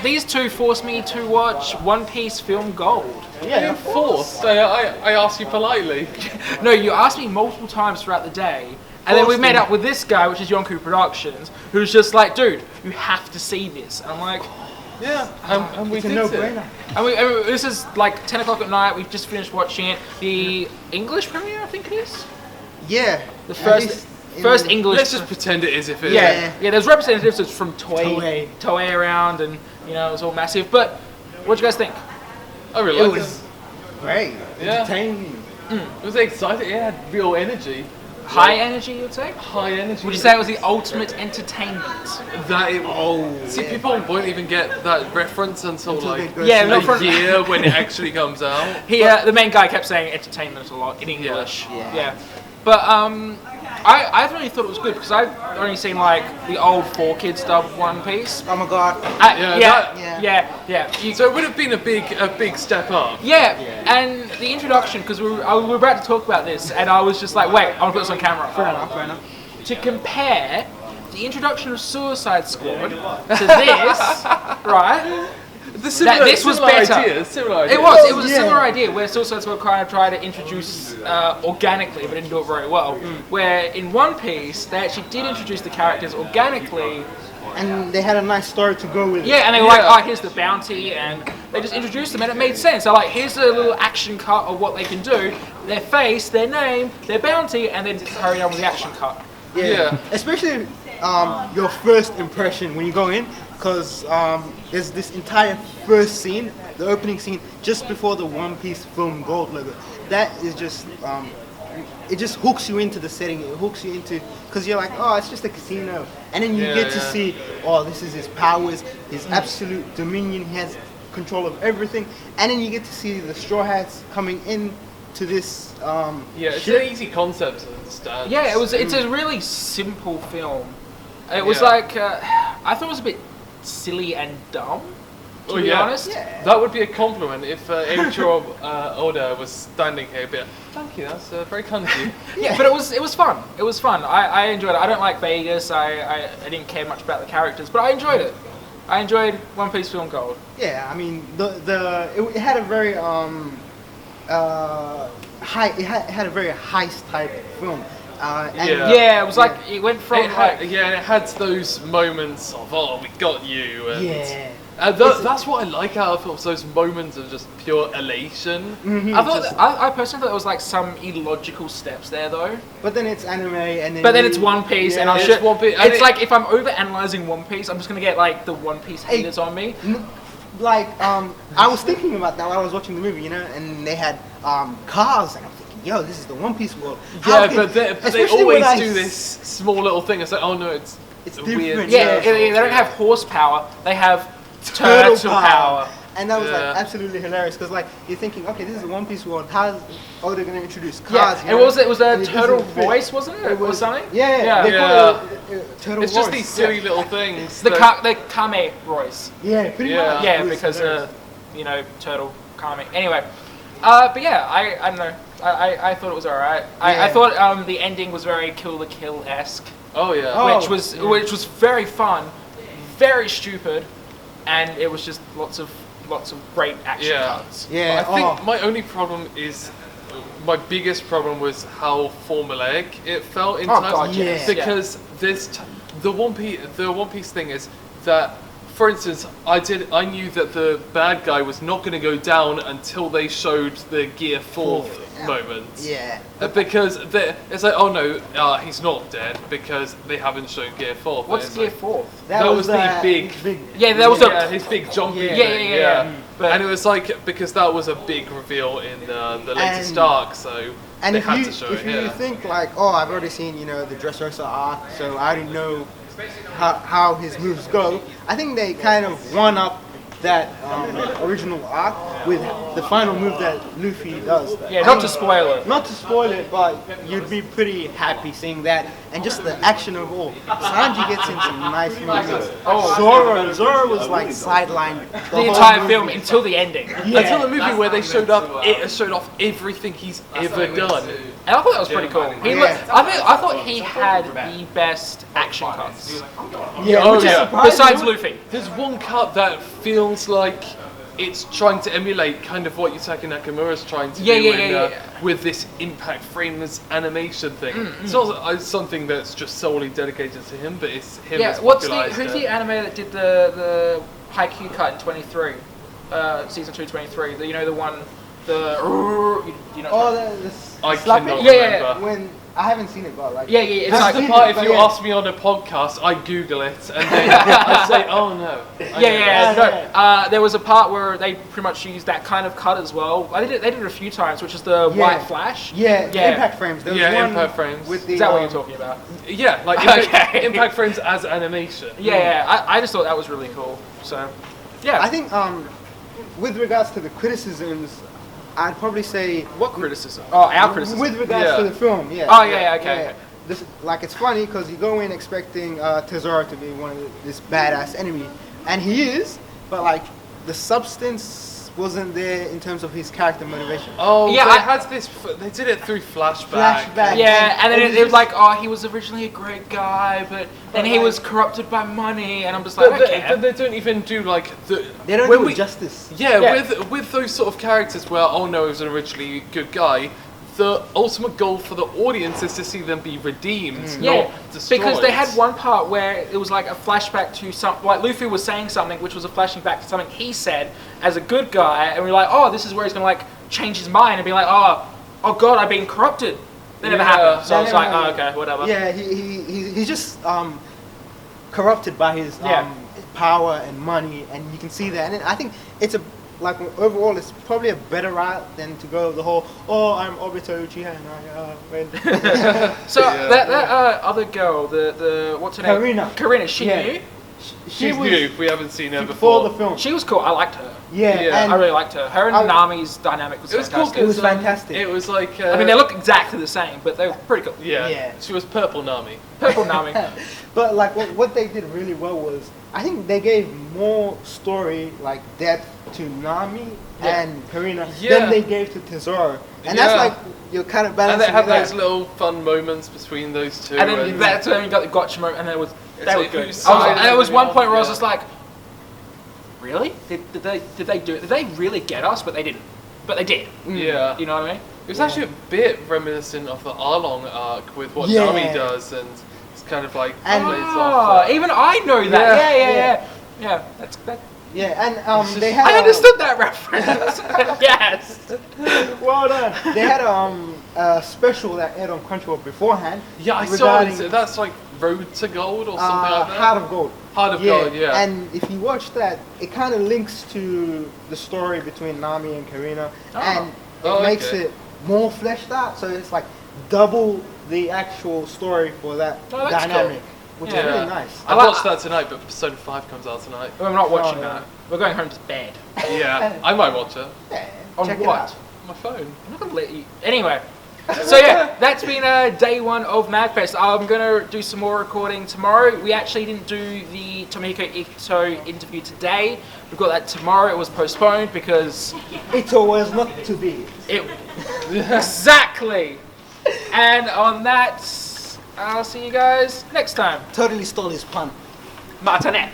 these two forced me to watch One Piece Film Gold. Yeah, forced. I asked you politely. No, you asked me multiple times throughout the day, and then we met up with this guy, which is Yonkou Productions, who's just like, dude, you have to see this. And I'm like, Yeah, and we It's a did no-brainer. and this is like 10 o'clock at night. We've just finished watching it. The English premiere, I think it is. Yeah. The at first least first in- English. Let's just pretend it is if it is. yeah. There's representatives from Toei around, and you know it was all massive. But what do you guys think? I really It liked was great. Yeah. Entertaining. It was exciting. It had real energy. High energy, you'd say? High energy. Would you say it was the ultimate entertainment? that? See, yeah. people won't even get that reference until Until they like go Yeah, see not it. for- a year when it actually comes out. The main guy kept saying entertainment a lot in English. Yeah. But I really thought it was good because I've only seen like the old 4Kids dub One Piece. Oh my god. Yeah. So it would have been a big step up. Yeah, and the introduction, because we were about to talk about this, and I was just like, wait, I want to put this on camera. Fair enough. To compare the introduction of Suicide Squad to this, right? This was better. Similar idea. It was a Yeah. similar idea where Suicide Squad kind of tried to introduce organically, but didn't do it very well. Where in One Piece, they actually did introduce the characters organically. And they had a nice story to go with it. Yeah, and they were like, oh, here's the bounty, and they just introduced them, and it made sense. They're like, here's a little action cut of what they can do, their face, their name, their bounty, and then carry on with the action cut. Yeah. Especially your first impression when you go in, because there's this entire first scene, the opening scene, just before the One Piece Film Gold logo. That is just, it just hooks you into the setting. It hooks you into, because you're like, oh, it's just a casino. And then you get to see, oh, this is his powers, his absolute dominion. He has control of everything. And then you get to see the Straw Hats coming in to this It's ship. an easy concept to understand. Yeah, it's a really simple film. It was Yeah. like, I thought it was a bit silly and dumb, to be honest. Yeah. That would be a compliment if Eiichiro Oda was standing here. But thank you, that's very kind of you. Yeah, but it was fun. It was fun. I enjoyed it. I don't like Vegas. I didn't care much about the characters, but I enjoyed it. I enjoyed One Piece Film Gold. Yeah, I mean it had a very it had a very heist type film. And Yeah, it was like it went from It had those moments of we got you. And yeah. that's what I like out of films. Those moments of just pure elation. I personally thought there was like some illogical steps there though. But then it's anime, and then But then it's One Piece, and I'm it's sure One Piece, and it's it- like if I'm over analyzing One Piece, I'm just gonna get like the One Piece haters on me. Like I was thinking about that while I was watching the movie, and they had cars, and I'm thinking, yo, this is the One Piece world. Yeah, but they especially always when I do this small little thing. It's like, oh no, it's different. weird. Yeah, they don't have horsepower. They have turtle power. And that was Yeah. like absolutely hilarious because like you're thinking, okay, this is the One Piece world. How's they're gonna introduce Yeah, cars? and what was it? Was a And it turtle doesn't fit. voice, wasn't it? Or something? Yeah. They Yeah. call it turtle It's just voice. these silly little things. The that- the Kame voice. Yeah, pretty Yeah. much. Yeah, It was because hilarious. turtle Kame. Anyway, but yeah, I don't know. I thought it was alright. I Yeah. thought the ending was very Kill the Kill esque, Oh yeah. Oh. which was very fun, very stupid, and it was just lots of great action Yeah. cuts. Yeah. I think my only problem is, my biggest problem was how formulaic it felt in Oh, times. God, yes. Because the One Piece thing is that, for instance, I knew that the bad guy was not going to go down until they showed the Gear 4 moment. Yeah. Because it's like, oh no, he's not dead because they haven't shown Gear 4. What's It's Gear like, 4? That was the big. Yeah, that was his big jumping Yeah. thing. Yeah. But- And it was like, because that was a big reveal in the latest And- arc, so And they if had you to show if it you here. think like, oh, I've already seen the Dressrosa arc, so I already know how his moves go. I think they kind of one up that original arc with the final move that Luffy does. Yeah, not to spoil it. Not to spoil it, but you'd be pretty happy seeing that and just the action of all. Sanji gets in some nice moments. Oh. Zoro was like sidelined The entire film until the ending. Until the movie where they showed off everything he's ever done. And I thought that was pretty cool. Yeah. I thought he had the best action cuts. Yeah, Oh, which is yeah. surprising. Besides Luffy. There's one cut that feels like it's trying to emulate kind of what Yutaka Nakamura's trying to do with this impact frames animation thing. It's not something that's just solely dedicated to him, but it's him that's popularized who's it. the animator that did the Haikyuu cut in 23? Season 2, 23. The one, you know. Oh, I slapping? cannot Yeah. remember. When I haven't seen it, but like It's This like is the part if but you yeah. ask me on a podcast, I Google it and then I say, oh no. There was a part where they pretty much used that kind of cut as well. They did it a few times, which is the white flash. Yeah, impact frames. There was one impact frames. with the, Is that what you're talking about? Yeah, like Okay. impact frames as animation. I just thought that was really cool. So, yeah. I think with regards to the criticisms, I'd probably say What criticism? Oh, our criticism. with regards to the film. Yeah. Oh, yeah, okay. This, like, it's funny because you go in expecting Tesoro to be this badass enemy, and he is, but like the substance wasn't there in terms of his character motivation. Oh, Yeah, they did it through flashback. Yeah, and then it's it was just- like, oh, he was originally a great guy, but then he was corrupted by money, and I'm just like, But I don't care. they don't even do like the. They don't when do we- it justice. Yeah, with those sort of characters where oh no, he was an originally good guy. The ultimate goal for the audience is to see them be redeemed, not destroyed. Because they had one part where it was like a flashback to some, like Luffy was saying something, which was a flashing back to something he said as a good guy, and we're like, oh, this is where he's gonna like change his mind and be like, oh god, I've been corrupted. That never happened. So I was like, oh, okay, whatever. Yeah, he's just corrupted by his Yeah. power and money, and you can see that. And I think it's like overall, it's probably a better route than to go the whole, oh, I'm Obito Uchiha and I win. So that other girl, the what's her name? Karina, she Yeah. knew. She was new. We haven't seen her before before. the film. She was cool. I liked her. Yeah, I really liked her. Her and I- Nami's dynamic was It was cool. fantastic. It was fantastic. It was like. I mean, they look exactly the same, but they were pretty cool. Yeah. Yeah. She was purple Nami. Purple Nami. But like what they did really well was, I think they gave more story, like depth to Nami and Karina than they gave to Tesoro. And that's like, you're kind of And balancing they had it out. those little fun moments between those two. And then that's when you got the gotcha moment, and then it was It's they were like, good. whose I was, side and there are was we one on? point where I was Yeah. just like, really? Did they really get us? But they didn't. But they did. Yeah. You know what I mean? It was actually a bit reminiscent of the Arlong arc with what Yeah. Nami does, and it's kind of like And- plays Oh, off. even I know that. Yeah. Yeah. That's that. Yeah, and they had I understood that reference. Yes. well done. They had a special that aired on Crunchyroll beforehand. Yeah, I saw regarding, it. That's like Road to Gold or something like that. Heart of Gold. Heart of Gold, yeah. And if you watch that, it kind of links to the story between Nami and Karina, and it makes okay. it more fleshed out. So it's like double the actual story for that Oh, that's dynamic, cool. which Yeah. is really nice. I watched that tonight, but Persona 5 comes out tonight. We're not watching Oh, yeah. that. We're going home to bed. Yeah, I might watch it. Yeah, On check it what? out. On my phone. I'm not gonna let you. Anyway. So yeah, that's been day one of Madfest. I'm gonna do some more recording tomorrow. We actually didn't do the Tomihiko Ito interview today. We've got that tomorrow. It was postponed because It was not to be. it exactly. And on that, I'll see you guys next time. Totally stole his pun. Matane.